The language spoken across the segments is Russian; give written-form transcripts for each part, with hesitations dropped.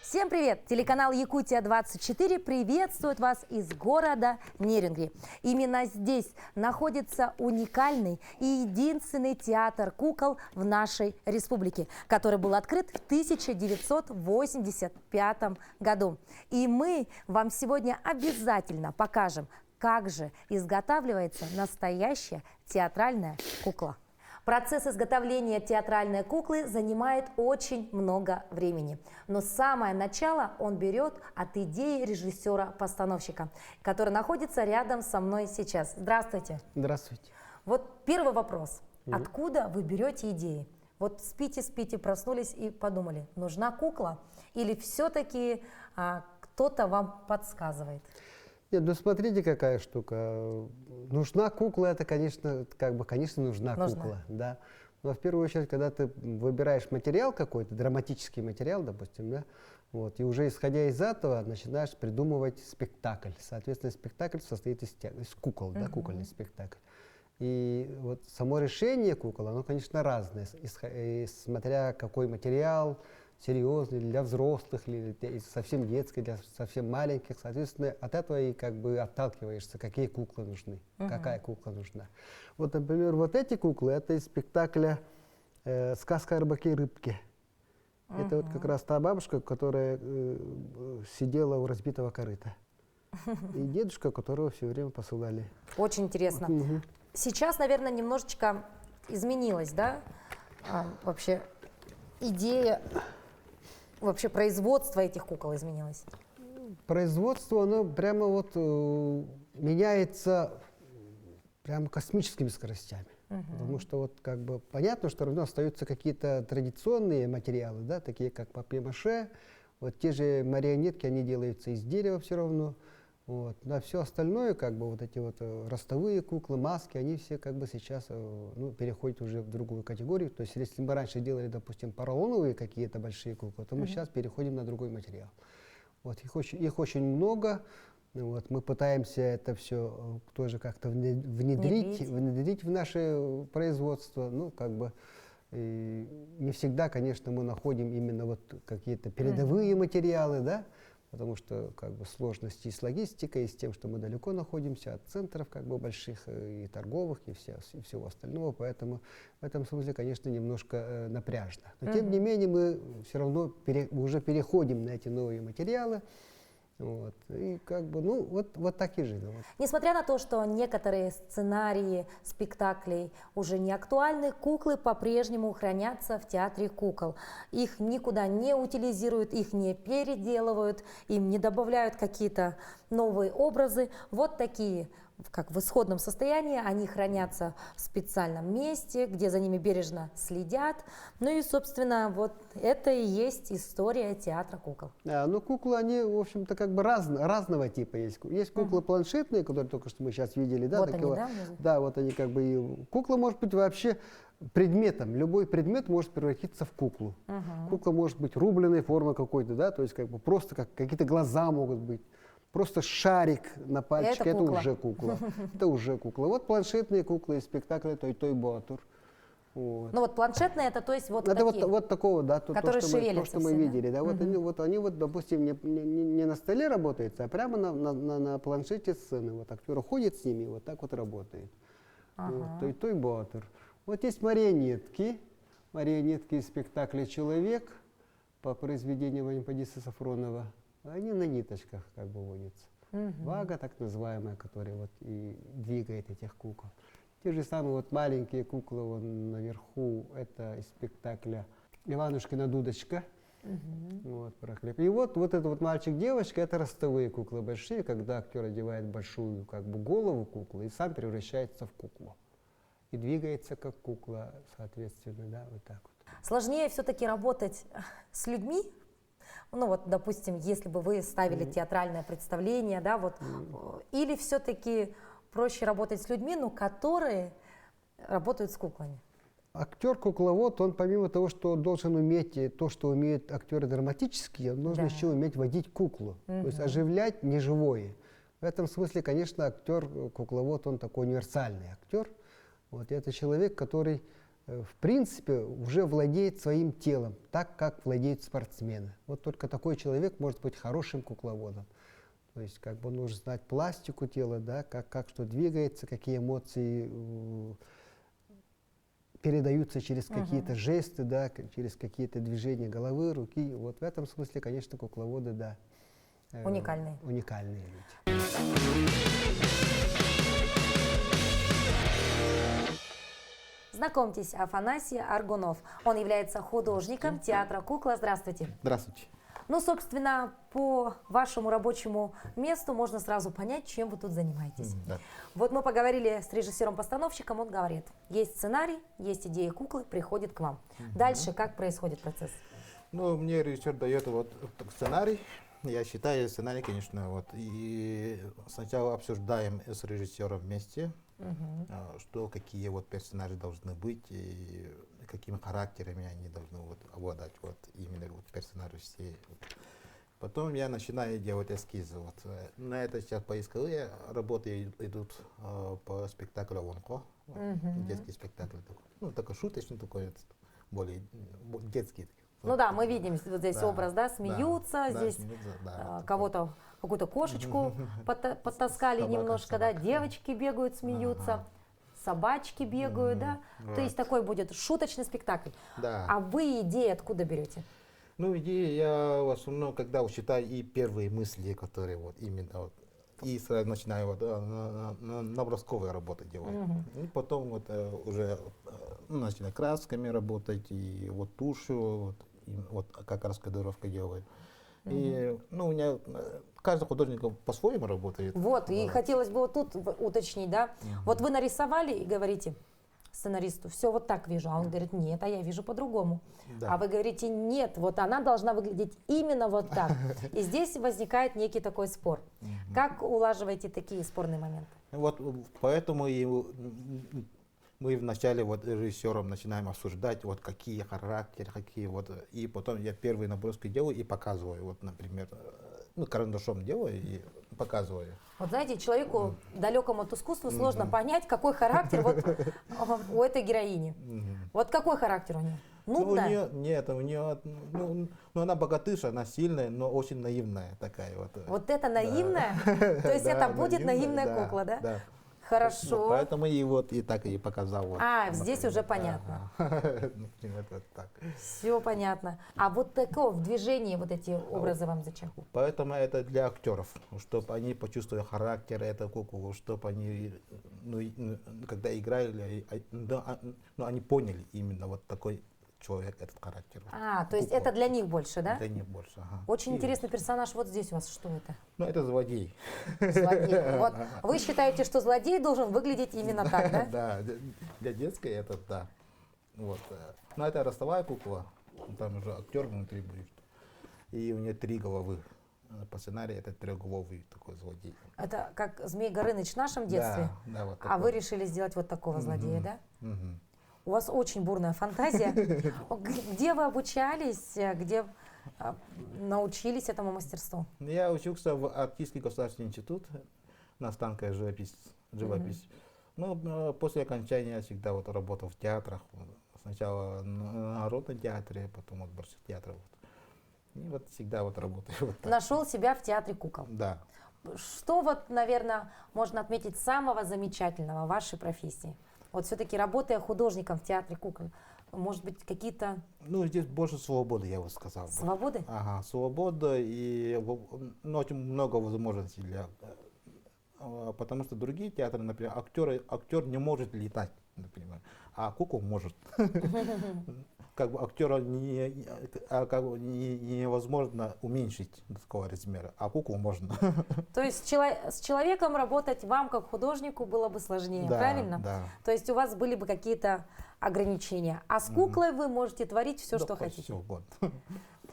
Всем привет! Телеканал Якутия-24 приветствует вас из города Нерюнгри. Именно здесь находится уникальный и единственный театр кукол в нашей республике, который был открыт в 1985 году. И мы вам сегодня обязательно покажем, как же изготавливается настоящая театральная кукла. Процесс изготовления театральной куклы занимает очень много времени. Но самое начало он берет от идеи режиссера-постановщика, который находится рядом со мной сейчас. Здравствуйте. Здравствуйте. Вот первый вопрос. Откуда вы берете идеи? Вот спите, проснулись и подумали, нужна кукла? Или все-таки кто-то вам подсказывает? Нет, ну смотрите, какая штука. Нужна кукла, это, конечно, конечно, нужна кукла, да. Но в первую очередь, когда ты выбираешь материал какой-то, драматический материал, допустим, да, вот, и уже исходя из этого начинаешь придумывать спектакль. Соответственно, спектакль состоит из кукол, да, кукольный спектакль. И вот само решение кукол, оно, конечно, разное, смотря какой материал, серьезный, для взрослых, или совсем детский, для совсем маленьких. Соответственно, от этого и отталкиваешься, какие куклы нужны, какая кукла нужна. Вот, например, вот эти куклы, это из спектакля «Сказка о рыбаке и рыбке». Это вот как раз та бабушка, которая сидела у разбитого корыта. И дедушка, которого все время посылали. Очень интересно. Сейчас, наверное, немножечко изменилась, да, вообще идея, вообще производство этих кукол изменилось? Производство, оно прямо вот меняется прямо космическими скоростями. Потому что вот понятно, что равно остаются какие-то традиционные материалы, да, такие как папье-маше. Вот те же марионетки, они делаются из дерева все равно. Вот. А все остальное, вот эти вот ростовые куклы, маски, они все сейчас переходят уже в другую категорию. То есть если мы раньше делали, допустим, поролоновые какие-то большие куклы, то мы сейчас переходим на другой материал. Вот. Их очень много. Вот. Мы пытаемся это все тоже как-то внедрить в наше производство. И не всегда, конечно, мы находим именно вот какие-то передовые материалы, да? Потому что сложности с логистикой, и с тем, что мы далеко находимся от центров больших и торговых, и всего остального. Поэтому в этом смысле, конечно, немножко напряжно. Но тем не менее мы все равно уже переходим на эти новые материалы. Вот. И вот так и живем. Несмотря на то, что некоторые сценарии спектаклей уже не актуальны, куклы по-прежнему хранятся в театре кукол. Их никуда не утилизируют, их не переделывают, им не добавляют какие-то новые образы. Вот такие, как в исходном состоянии, они хранятся в специальном месте, где за ними бережно следят. Ну и, собственно, вот это и есть история театра кукол. Куклы, они, в общем-то, разного типа есть. Есть куклы планшетные, которые только что мы сейчас видели. Да, вот они, да? Да, вот они Кукла может быть вообще предметом. Любой предмет может превратиться в куклу. Кукла может быть рубленой формы какой-то, да, то есть просто какие-то глаза могут быть. Просто шарик на пальчике, это уже кукла. Это уже кукла. Вот планшетные куклы из спектакля «Той-той Боатур». Вот. Ну вот планшетные, это то есть вот это такие, вот такого, да, то, что мы видели. Да? Они, допустим, не на столе работают, а прямо на планшете сцены. Вот актер ходит с ними и вот так вот работает. Вот, «Той-той Боатур». Вот есть марионетки из спектакля «Человек» по произведению Ванипадиса Сафронова. Они на ниточках водятся. Вага, так называемая, которая и двигает этих кукол. Те же самые маленькие куклы наверху, это из спектакля «Иванушкина дудочка». Про хлеб. И вот этот мальчик-девочка, это ростовые куклы большие, когда актер одевает большую голову куклы и сам превращается в куклу. И двигается как кукла, соответственно, да, вот так вот. Сложнее все-таки работать с людьми. Ну вот, допустим, если бы вы ставили театральное представление, да, или все-таки проще работать с людьми, но которые работают с куклами? Актер-кукловод, он помимо того, что он должен уметь то, что умеют актеры драматические, он должен еще уметь водить куклу, то есть оживлять неживое. В этом смысле, конечно, актер-кукловод, он такой универсальный актер. Вот, это человек, который в принципе, уже владеет своим телом, так как владеют спортсмены. Вот только такой человек может быть хорошим кукловодом. То есть как бы он нужно знать пластику тела, да, как что двигается, какие эмоции передаются через какие-то жесты, да, через какие-то движения головы, руки. Вот в этом смысле, конечно, кукловоды, да. Уникальные. Уникальные люди. Знакомьтесь, Афанасий Аргунов. Он является художником театра «Кукла». Здравствуйте. Здравствуйте. Ну, собственно, по вашему рабочему месту можно сразу понять, чем вы тут занимаетесь. Да. Вот мы поговорили с режиссером-постановщиком, он говорит, есть сценарий, есть идея куклы, приходит к вам. Дальше как происходит процесс? Ну, мне режиссер дает вот сценарий. Я считаю сценарий, конечно, вот. И сначала обсуждаем с режиссером вместе, что какие вот персонажи должны быть и какими характерами они должны вот обладать, вот именно вот персонажи все. Потом я начинаю делать эскизы. Вот. На это сейчас поисковые работы идут по спектаклю «Вонко», детский спектакль такой. Ну, такой шуточный такой, более детский. Ну да, мы видим вот здесь Да, образ, да, смеются, да, здесь смеются, да, кого-то, какую-то кошечку подтаскали Собака, немножко, да, собака. девочки бегают, смеются, собачки бегают, да. То есть такой будет шуточный спектакль. Да. А вы идеи откуда берете? Ну, идея я в основном, когда вот читаю и первые мысли, которые вот именно вот, и сразу начинаю вот, набросковые работы делать. И потом вот уже начинаю красками работать, и вот тушью, вот, и вот как раскадровка делаю. И, ну, у меня каждый художник по-своему работает. Вот, и хотелось бы вот тут уточнить, да. Вот вы нарисовали и говорите сценаристу, все вот так вижу, а он говорит, нет, а я вижу по-другому. Да. А вы говорите, нет, вот она должна выглядеть именно вот так. И здесь возникает некий такой спор. Как улаживаете такие спорные моменты? Вот поэтому и мы вначале вот с режиссером начинаем обсуждать, вот какие характеры, какие вот, и потом я первые наброски делаю и показываю, вот, например, ну, карандашом делаю и показываю. Вот знаете, человеку далекому от искусства сложно понять, какой характер вот у этой героини. Вот какой характер у нее? Ну, Нудная? нет, у нее, ну, она богатыша, она сильная, но очень наивная такая вот. Вот это наивная? То есть Да, это будет наивная да, кукла, да? Да. Хорошо. Вот поэтому и вот и так и показал. Вот, Здесь уже понятно. Например, вот так. Все понятно. А вот такого в движении вот эти образы вам зачем? Поэтому это для актеров, чтобы они почувствовали характер этой куклы, чтобы они, ну, когда играли, ну, они поняли именно вот такой человек, этот характер. То есть Кукла. это для них больше, да? Для них больше. Ага. Очень И- интересный персонаж вот здесь у вас. Что это? Ну, это злодей. Злодей. Вот вы считаете, что злодей должен выглядеть именно так, да? Да, для детской это да. Вот. Но это ростовая кукла, там уже актер внутри будет. И у нее 3 головы. По сценарию это трехголовый такой злодей. Это как Змей Горыныч в нашем детстве. Да, вот А вы такой. решили сделать вот такого злодея, да? Мгм. У вас очень бурная фантазия. Где вы обучались, где научились этому мастерству? Я учился в Артистский государственный институт на станке живопись. Ну, после окончания я всегда вот работал в театрах. Сначала на Народном театре, потом вот в Больших театрах. Вот. И вот всегда вот работаю вот так. Нашел себя в театре кукол. Да. Что вот, наверное, можно отметить самого замечательного в вашей профессии? Вот все-таки работая художником в театре кукол, может быть, какие-то Ну, здесь больше свободы, я бы сказал. свободы? Ага, свобода и ну, очень много возможностей для... Потому что другие театры, например, актер не может летать, например, а кукол может. Как бы актера невозможно уменьшить до такого размера, а куклу можно. То есть с человеком работать вам, как художнику, было бы сложнее, Да, правильно? да. То есть у вас были бы какие-то ограничения. А с куклой вы можете творить все, Да, что хоть хотите. всё угодно.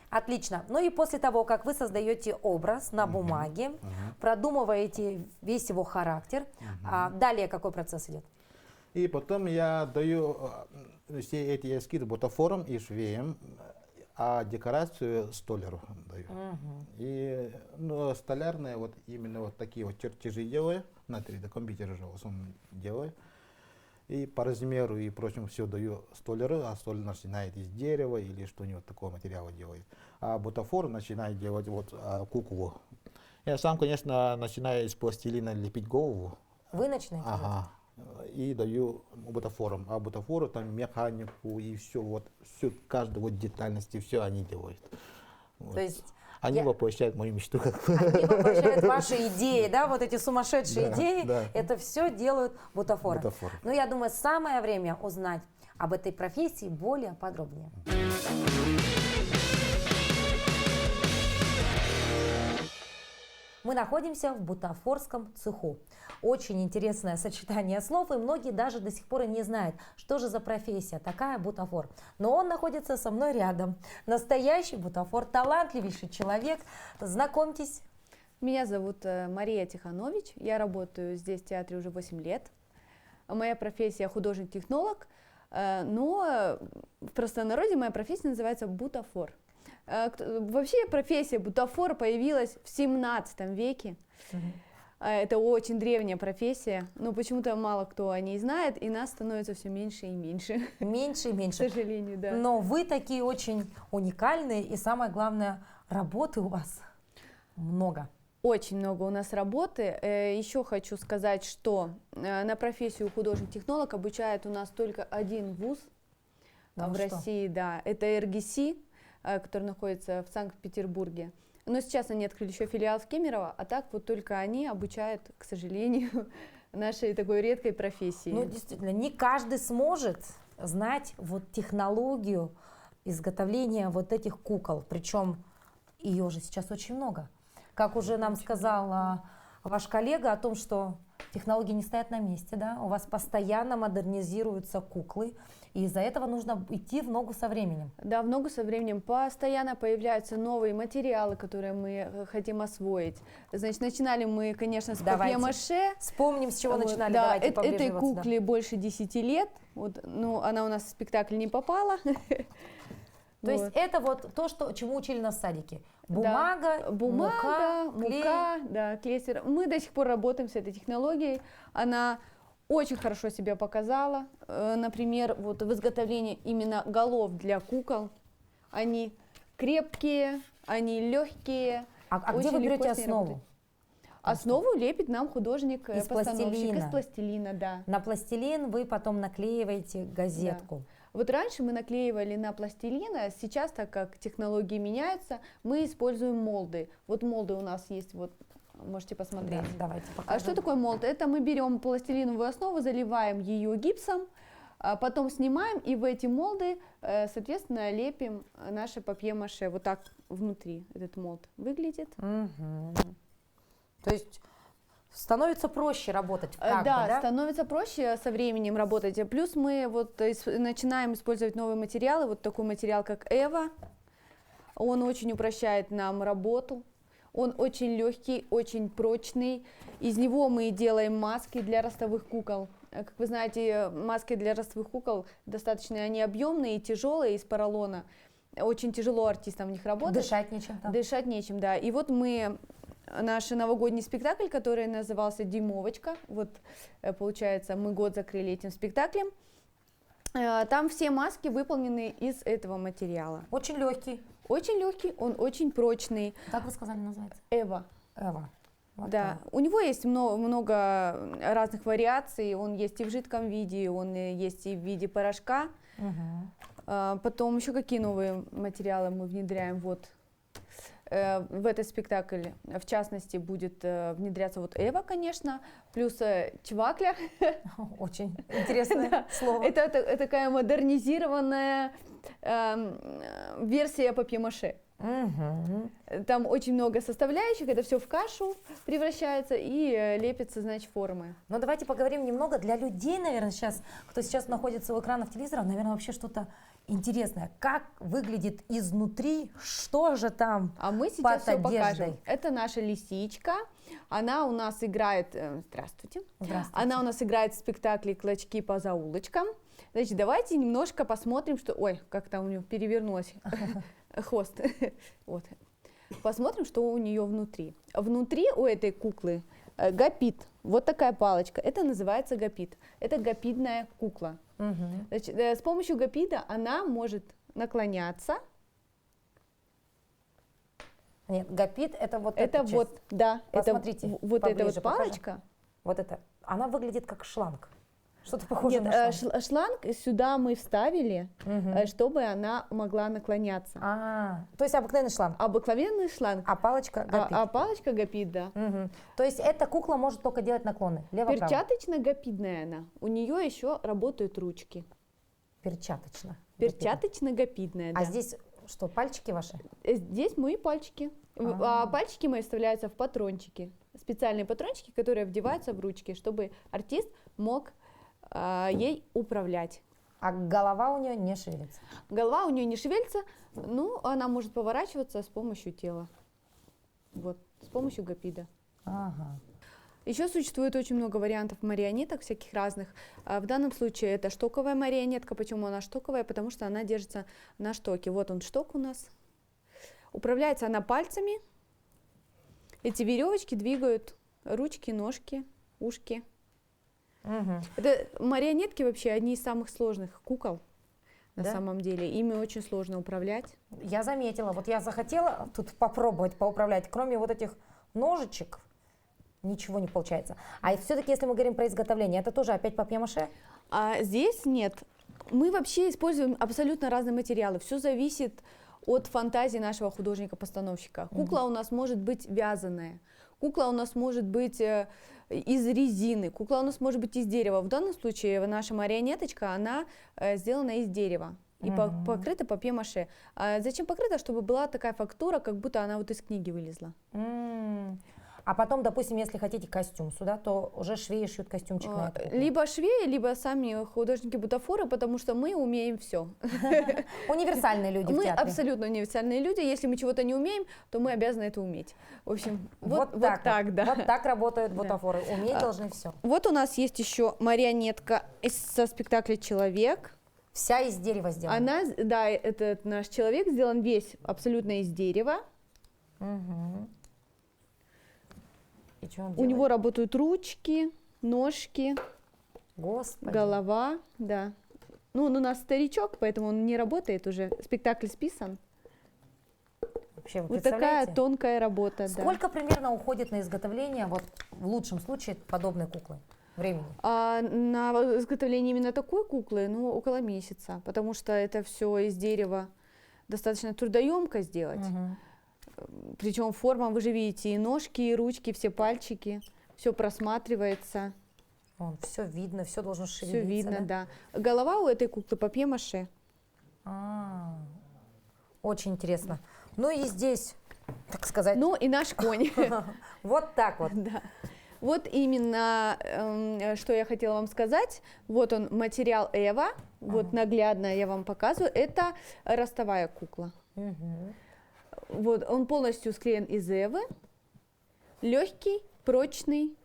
Отлично. Ну и после того, как вы создаете образ на бумаге, продумываете весь его характер, далее какой процесс идет? И потом я даю все эти эскизы бутафором и швеям, а декорацию столяру даю. И ну, столярные вот именно вот такие вот чертежи делаю, на 3D компьютере же в основном делаю. И по размеру и прочему все даю столяру, а столяр начинает из дерева или что-нибудь такого материала делает. А бутафор начинает делать вот куклу. Я сам, конечно, начинаю из пластилина лепить голову. Вы начинаете? Ага. И даю бутафорам. А бутафору там механику и все, вот, все, каждую вот детальности, все они делают. Вот. То есть Они я- воплощают мою мечту. Как бы. они воплощают ваши идеи, да, вот эти сумасшедшие Да, идеи, да. это все делают бутафоры. Бутафоры. Но я думаю, самое время узнать об этой профессии более подробнее. Мы находимся в бутафорском цеху. Очень интересное сочетание слов, и многие даже до сих пор и не знают, что же за профессия такая бутафор. Но он находится со мной рядом. Настоящий бутафор, талантливейший человек. Знакомьтесь. Меня зовут Мария Тиханович, я работаю здесь в театре уже 8 лет. Моя профессия художник-технолог, но в простонародье моя профессия называется бутафор. Вообще профессия бутафор появилась в 17 веке. Это очень древняя профессия, но почему-то мало кто о ней знает, и нас становится все меньше и меньше. Меньше и К меньше. сожалению, да. Но вы такие очень уникальные, и самое главное, работы у вас много. Очень много у нас работы. Еще хочу сказать, что на профессию художник-технолог обучает у нас только один вуз Да в вы что? России, да. Это РГС, который находится в Санкт-Петербурге. Но сейчас они открыли еще филиал в Кемерово, а так вот только они обучают, к сожалению, нашей такой редкой профессии. Ну, действительно, не каждый сможет знать вот технологию изготовления вот этих кукол. Причем ее же сейчас очень много. Как уже нам сказал ваш коллега о том, что технологии не стоят на месте, да? У вас постоянно модернизируются куклы, и из-за этого нужно идти в ногу со временем. Да, в ногу со временем постоянно появляются новые материалы, которые мы хотим освоить. Значит, начинали мы, конечно, с Давайте. папье-маше. Вспомним, с чего Вот, начинали. да, Давайте поближе этой вот сюда. кукле больше 10 лет. Вот, ну, она у нас в спектакль не попала. То есть это вот то, чему учили нас в садике. Да. Бумага, Бумага, клей. мука, да, клейстер. Мы до сих пор работаем с этой технологией. Она очень хорошо себя показала. Например, вот в изготовлении именно голов для кукол. Они крепкие, они легкие. А где очень вы легко берете с ней основу? работать. Основу лепит нам художник, Из постановщик пластилина. из пластилина, да. На пластилин вы потом наклеиваете газетку. Вот раньше мы наклеивали на пластилин, а сейчас, так как технологии меняются, мы используем молды. Вот молды у нас есть, вот можете посмотреть. Да, давайте А покажем. что такое молд? Это мы берем пластилиновую основу, заливаем ее гипсом, а потом снимаем и в эти молды, соответственно, лепим наше папье-маше. Вот так внутри этот молд выглядит. Мгм. То есть становится проще работать, Да, как бы, да? становится проще со временем работать. Плюс мы вот начинаем использовать новые материалы, вот такой материал, как Эва. Он очень упрощает нам работу. Он очень легкий, очень прочный. Из него мы делаем маски для ростовых кукол. Как вы знаете, маски для ростовых кукол достаточно они объемные и тяжелые, из поролона. Очень тяжело артистам в них работать. Дышать нечем там. Дышать нечем, да. И вот мы наш новогодний спектакль, который назывался «Дюймовочка», вот получается, мы год закрыли этим спектаклем. Там все маски выполнены из этого материала. Очень легкий. Очень легкий, он очень прочный. Как вы сказали, называется? Эва. Эва. Вот Да, так. у него есть много разных вариаций. Он есть и в жидком виде, он есть и в виде порошка. Мгм. Потом еще какие новые материалы мы внедряем? Вот в этот спектакль, в частности, будет внедряться вот Эва, конечно, плюс чвакля. Очень интересное слово. Это такая модернизированная версия папье-маше. Мгм. Там очень много составляющих, это все в кашу превращается и лепится, значит, формы. Ну, давайте поговорим немного для людей, наверное, сейчас, кто сейчас находится у экранов телевизора, наверное, вообще что-то интересное. Как выглядит изнутри, что же там А мы под сейчас все покажем. одеждой? Это наша лисичка. Она у нас играет... Здравствуйте. Здравствуйте. Она у нас играет в спектакле «Клочки по заулочкам». Значит, давайте немножко посмотрим, что... Ой, как там у нее перевернулось хвост. Вот. Посмотрим, что у нее внутри. Внутри у этой куклы гапит. Вот такая палочка. Это называется гапит. Это гапидная кукла. Мгм. Значит, с помощью гапида она может наклоняться. Нет, гапит это вот Это эта часть. вот, да, Посмотрите, это вот эта поближе вот покажем. палочка. Вот это. Она выглядит как шланг. Что-то похоже Нет, на шланг. шланг сюда мы вставили, Мгм. чтобы она могла наклоняться. То есть обыкновенный шланг. Обыкновенный шланг, А палочка гапит. а палочка гапит, да. Мгм. То есть эта кукла может только делать наклоны. Лево-право. Перчаточно-гапидная она. У нее еще работают ручки. Перчаточно. Перчаточно-гапидная, да. А здесь что, пальчики ваши? Здесь мои пальчики. А пальчики мои вставляются в патрончики. Специальные патрончики, которые вдеваются в ручки, чтобы артист мог ей управлять. А голова у нее не шевелится. Голова у нее не шевелится, ну, она может поворачиваться с помощью тела. Вот, с помощью гапида. Ага. Еще существует очень много вариантов марионеток всяких разных. В данном случае это штоковая марионетка. Почему она штоковая? Потому что она держится на штоке. Вот он шток у нас. Управляется она пальцами. Эти веревочки двигают ручки, ножки, ушки. Мгм. Это марионетки вообще одни из самых сложных кукол на Да? самом деле. Ими очень сложно управлять. Я заметила, вот я захотела тут попробовать поуправлять, кроме вот этих ножичек, ничего не получается. А все-таки, если мы говорим про изготовление, это тоже опять папье-маше? А здесь нет. Мы вообще используем абсолютно разные материалы. Все зависит от фантазии нашего художника-постановщика. Кукла у нас может быть вязаная, кукла у нас может быть из резины, кукла у нас может быть из дерева. В данном случае наша марионеточка, она сделана из дерева и покрыта папье-маше. Зачем покрыта? Чтобы была такая фактура, как будто она вот из книги вылезла. А потом, допустим, если хотите костюм сюда, то уже швеи шьют костюмчик на эту куклу. Либо швеи, либо сами художники-бутафоры, потому что мы умеем все. Универсальные люди в Мы театре. абсолютно универсальные люди. Если мы чего-то не умеем, то мы обязаны это уметь. В общем, вот так, так, да. Вот так работают бутафоры. Уметь должны все. Вот у нас есть еще марионетка со спектакля «Человек». Вся из дерева сделана. Она, да, этот наш человек сделан весь абсолютно из дерева. Мгм. И что он У делает? него работают ручки, ножки, Господи. голова, да. Ну, он у нас старичок, поэтому он не работает уже. Спектакль списан. Вообще, вы Вот такая представляете? тонкая работа, да. Сколько примерно уходит на изготовление, вот в лучшем случае, подобной куклы? Времени? На изготовление именно такой куклы, ну, около месяца, потому что это все из дерева достаточно трудоемко сделать. Мгм. Причем форма, вы же видите, и ножки, и ручки, все пальчики, все просматривается, Все видно, все должно все шевелиться. видно, да. Голова у этой куклы папье-маше. А, очень интересно. Ну и здесь, так сказать, Ну и наш конь. вот так вот. Да. Вот именно, что я хотела вам сказать. Вот он, материал Эва. Вот наглядно я вам показываю. Это ростовая кукла. Мгм. Вот он полностью склеен из Эвы. Легкий, прочный.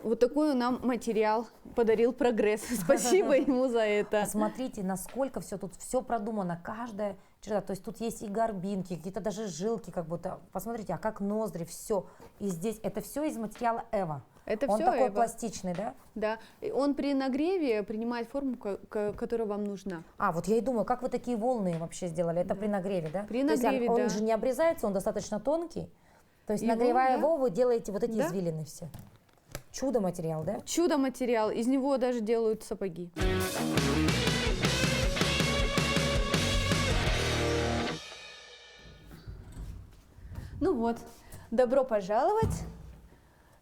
Вот такой нам материал подарил прогресс. Спасибо ему за это. Посмотрите, насколько все тут все продумано, каждая черта. То есть тут есть и горбинки, какие-то даже жилки, как будто. Посмотрите, а как ноздри, все. И здесь это все из материала Эва. Это Он все такой Эва. пластичный, да? Да. И он при нагреве принимает форму, которая вам нужна. А, вот я и думаю, как вы такие волны вообще сделали? Это при нагреве, да? При То есть нагреве, он да. же не обрезается, он достаточно тонкий. То есть, Его, нагревая да. его, вы делаете вот эти Да. извилины все. Чудо материал, да? Чудо материал. Из него даже делают сапоги. Ну вот, добро пожаловать.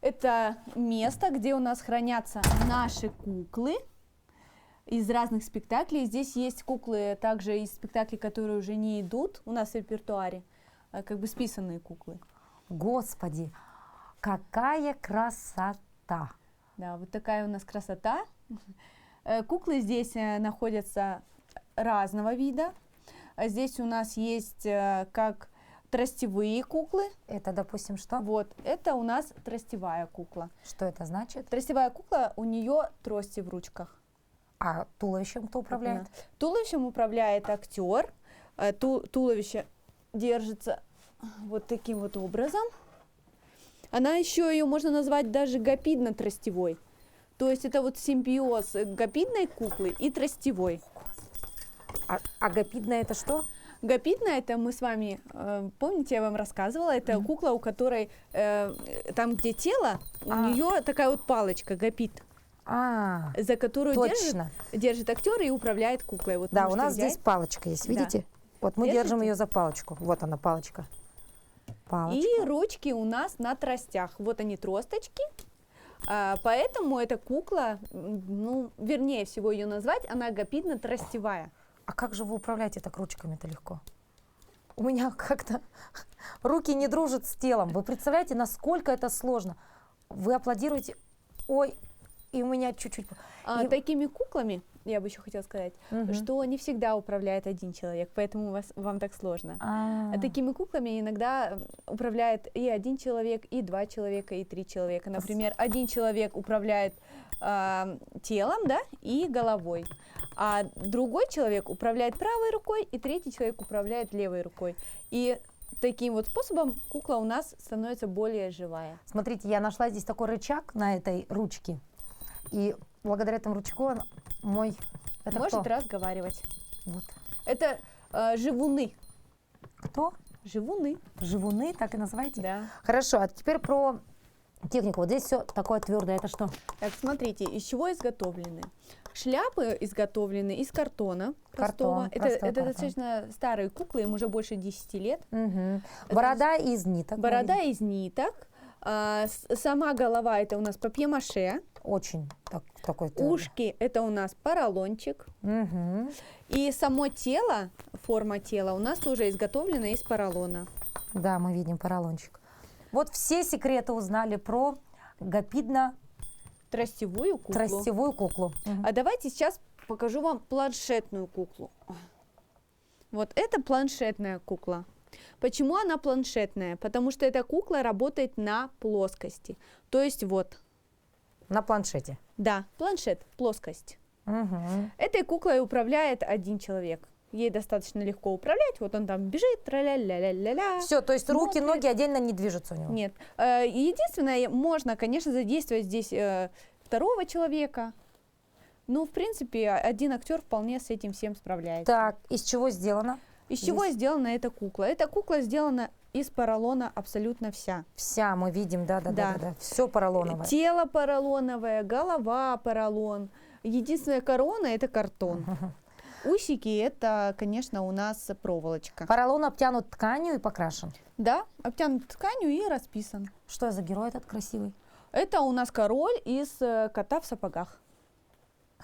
Это место, где у нас хранятся наши куклы из разных спектаклей. Здесь есть куклы также из спектаклей, которые уже не идут у нас в репертуаре, как бы списанные куклы. Господи, какая красота! Да, вот такая у нас красота. Куклы здесь находятся разного вида. Здесь у нас есть как тростевые куклы. Это, допустим, что? Вот, это у нас тростевая кукла. Что это значит? Тростевая кукла, у нее трости в ручках. А туловищем кто управляет? Туловищем управляет актер. Туловище держится вот таким вот образом. Она еще ее можно назвать даже гапидно-тростевой. То есть это вот симбиоз гапидной куклы и тростевой. А агапидная это что? Гапидная, это мы с вами, помните, я вам рассказывала, это кукла, у которой там, где тело, у нее такая вот палочка, гапид, А, за которую точно. держит актер и управляет куклой. Вот Да, у можете нас взять. здесь палочка есть, Да. видите? Вот мы Держите? держим ее за палочку. Вот она, палочка. Палочка. И ручки у нас на тростях. Вот они тросточки. Поэтому эта кукла, ну, вернее всего ее назвать, она гапидно-тростевая. А как же вы управляете так ручками-то легко? У меня как-то руки не дружат с телом. Вы представляете, насколько это сложно? Вы аплодируете, ой, и у меня чуть-чуть... И- Такими куклами, я бы еще хотела сказать, Мгм. что не всегда управляет один человек, поэтому вам так сложно. А, Такими куклами иногда управляет и один человек, и два человека, и три человека. Например, один человек управляет телом, да, и головой, а другой человек управляет правой рукой, и третий человек управляет левой рукой. И таким вот способом кукла у нас становится более живая. Смотрите, я нашла здесь такой рычаг на этой ручке. И благодаря этому ручку мой... Это Может кто? разговаривать. Вот. Это живуны. Кто? Живуны, Живуны, так и называете? да. Хорошо, а теперь про технику. Вот здесь все такое твердое. Это что? Так, смотрите, из чего изготовлены? Шляпы изготовлены из картона простого. Картон, простой Это картон. достаточно старые куклы, им уже больше 10 лет. Мгм. Борода из ниток. мы Борода видим. из ниток. Сама голова это у нас папье-маше. Очень такой твердый. Ушки это у нас поролончик. Мгм. И само тело, форма тела у нас тоже изготовлена из поролона. Да, мы видим поролончик. Вот все секреты узнали про Тростевую куклу. гапидно-тростевую куклу. А давайте сейчас покажу вам планшетную куклу. Вот это планшетная кукла. Почему она планшетная? Потому что эта кукла работает на плоскости. То есть вот, На планшете. да, планшет, плоскость. Мгм. Этой куклой управляет один человек. Ей достаточно легко управлять. Вот он там бежит, тра-ля-ля-ля-ля-ля. Все, то есть руки, Смотрит. ноги отдельно не движутся у него. Нет. Единственное, можно, конечно, задействовать здесь второго человека. Но, в принципе, один актер вполне с этим всем справляется. Так, из чего сделано? Из чего Здесь. сделана эта кукла? Эта кукла сделана из поролона абсолютно вся. Вся мы видим, Да. да. Все поролоновое. Тело поролоновое, голова поролон. Единственная корона это картон. Усики это, конечно, у нас проволочка. Поролон обтянут тканью и покрашен. Да, обтянут тканью и расписан. Что за герой этот красивый? Это у нас король из кота в сапогах.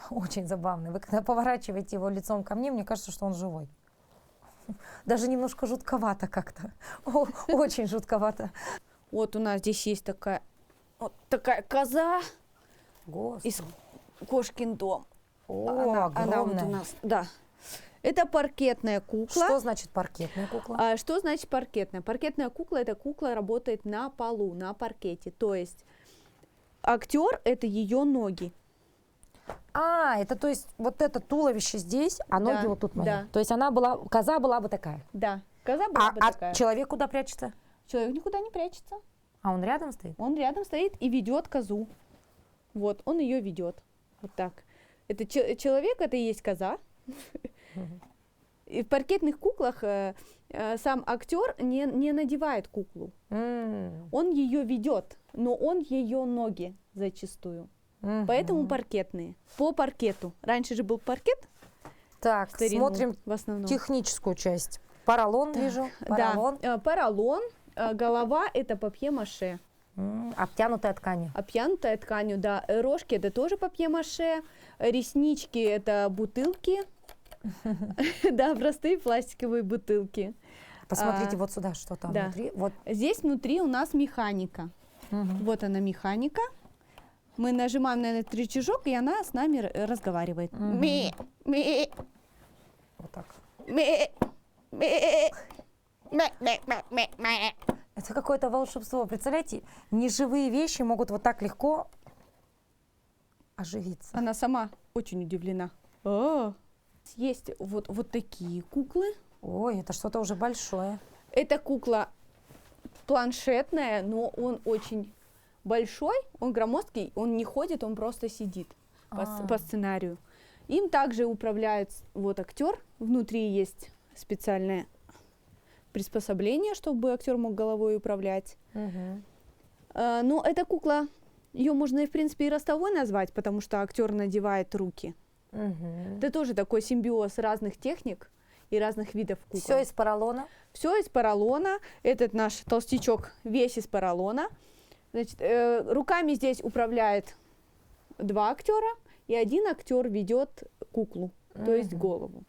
Очень забавный. Вы когда поворачиваете его лицом ко мне, мне кажется, что он живой. Даже немножко жутковато как-то. Очень жутковато. Вот у нас здесь есть такая коза Господи. из Кошкин дом. О, Она вот огромная. у нас, да. Это паркетная кукла. Что значит паркетная кукла? Что значит паркетная? Паркетная кукла это кукла работает на полу, на паркете. То есть актер это ее ноги. Это то есть вот это туловище здесь, а ноги Да, вот тут мои. да. То есть коза была бы такая. Да, коза была бы такая. Человек куда прячется? Человек никуда не прячется. А он рядом стоит? Он рядом стоит и ведет козу. Вот, он ее ведет. Вот так. Это человек, это и есть коза. И в паркетных куклах сам актер не надевает куклу. Он ее ведет, но он ее ноги зачастую. Поэтому паркетные. По паркету. Раньше же был паркет. Так, в старину смотрим в основном. техническую часть. Поролон вижу. Поролон. Да, поролон. Голова это папье-маше. Обтянутая тканью. Обтянутая тканью, да. Рожки это тоже папье-маше. Реснички это бутылки. Да, простые пластиковые бутылки. Посмотрите вот сюда, что там да. внутри. Вот. Здесь внутри у нас механика. Вот она механика. Мы нажимаем на этот рычажок, и она с нами разговаривает. Ми, ми, Вот так. ми, ми, ми, ми, ми, ми. Это какое-то волшебство. Представляете, неживые вещи могут вот так легко оживиться. Она сама очень удивлена. Есть вот такие куклы. Ой, это что-то уже большое. Эта кукла планшетная, но он очень большой, он громоздкий, он не ходит, он просто сидит по сценарию. Им также управляет вот актер, внутри есть специальное приспособление, чтобы актер мог головой управлять. Но эта кукла, ее можно и в принципе и ростовой назвать, потому что актер надевает руки. Это тоже такой симбиоз разных техник и разных видов кукол. Все из поролона. Все из поролона. Этот наш толстячок весь из поролона. Значит, руками здесь управляет 2 актера, и 1 актер ведет куклу, то есть голову.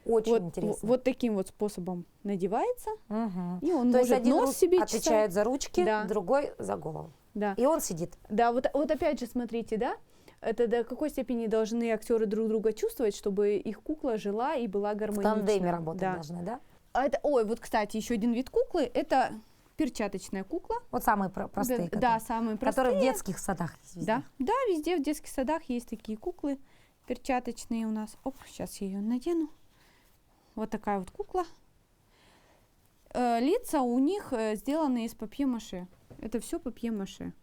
Очень Вот, интересно. вот таким вот способом надевается, и он То есть может один нос себе отвечает чесать. за ручки, Да. другой за голову. Да, И он сидит. да, вот опять же смотрите, да, это до какой степени должны актеры друг друга чувствовать, чтобы их кукла жила и была В гармонична. тандеме работать Да. должны, да? А это, ой, вот, кстати, еще один вид куклы, это перчаточная кукла. Вот самые простые, Да, самые простые. которые в детских садах есть везде. Да, да, везде в детских садах есть такие куклы перчаточные у нас. Оп, сейчас я ее надену. Вот такая вот кукла. Лица у них сделаны из папье-маше. Это все папье-маше.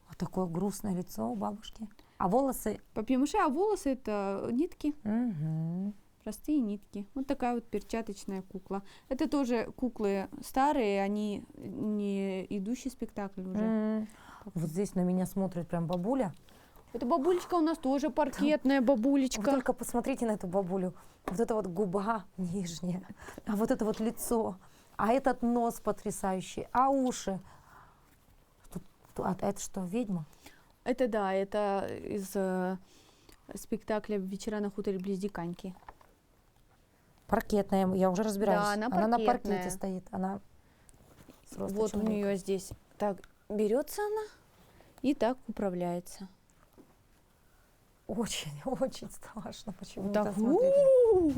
Вот такое грустное лицо у бабушки. А волосы? Папье-маше, а волосы это нитки, Мгм. простые нитки. Вот такая вот перчаточная кукла. Это тоже куклы старые, они не идущий спектакль уже. Вот здесь на меня смотрит прям бабуля. Эта бабулечка у нас тоже паркетная бабулечка. Вы только посмотрите на эту бабулю. Вот это вот губа нижняя, а вот это вот лицо, а этот нос потрясающий, а уши. А это что, ведьма? Это да, это из спектакля «Вечера на хуторе близ Диканьки». Паркетная, я уже разбираюсь. Да, она на паркетная. паркете стоит. Она с роста Вот у человека. нее здесь так берется она и так управляется. Очень, очень страшно почему-то Так, смотреть. у-у-у.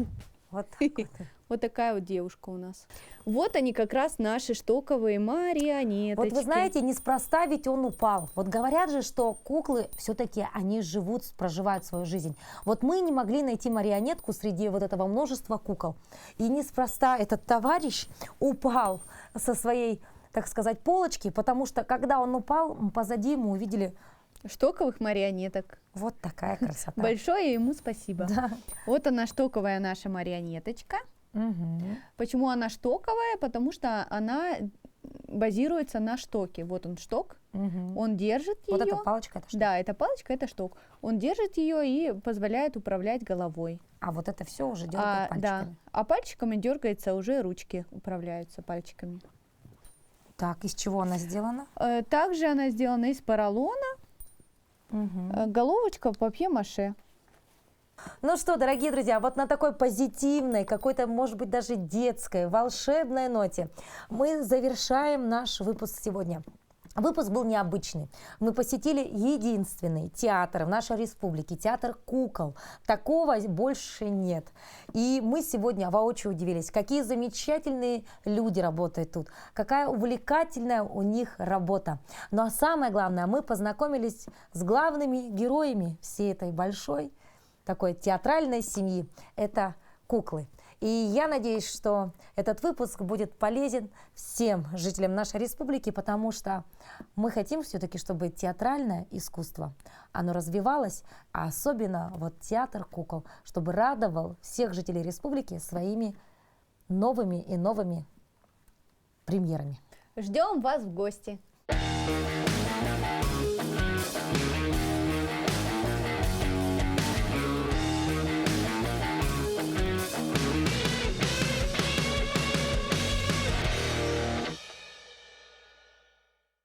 Вот так вот. Вот такая вот девушка у нас. Вот они как раз наши штоковые марионеточки. Вот вы знаете, неспроста ведь он упал. Вот говорят же, что куклы все-таки они живут, проживают свою жизнь. Вот мы не могли найти марионетку среди вот этого множества кукол. И неспроста этот товарищ упал со своей, так сказать, полочки, потому что когда он упал, позади мы увидели Штоковых марионеток. вот такая красота. Большое ему спасибо. Да. Вот она штоковая наша марионеточка. Мгм. Почему она штоковая? Потому что она базируется на штоке. Вот он шток, Мгм. он держит ее. Вот эта палочка, это что? Да, эта палочка, это шток. Он держит ее и позволяет управлять головой. А вот это все уже дергает Да, пальчиками. а пальчиками дергается, уже ручки управляются пальчиками. Так, из чего она сделана? Также она сделана из поролона, головочка в папье-маше. Ну что, дорогие друзья, вот на такой позитивной, какой-то, может быть, даже детской, волшебной ноте мы завершаем наш выпуск сегодня. Выпуск был необычный. Мы посетили единственный театр в нашей республике, театр кукол. Такого больше нет. И мы сегодня воочию удивились, какие замечательные люди работают тут, какая увлекательная у них работа. Ну а самое главное, мы познакомились с главными героями всей этой большой такой театральной семьи. Это куклы. И я надеюсь, что этот выпуск будет полезен всем жителям нашей республики, потому что мы хотим все-таки, чтобы театральное искусство, оно развивалось, а особенно вот театр кукол, чтобы радовал всех жителей республики своими новыми и новыми премьерами. Ждем вас в гости.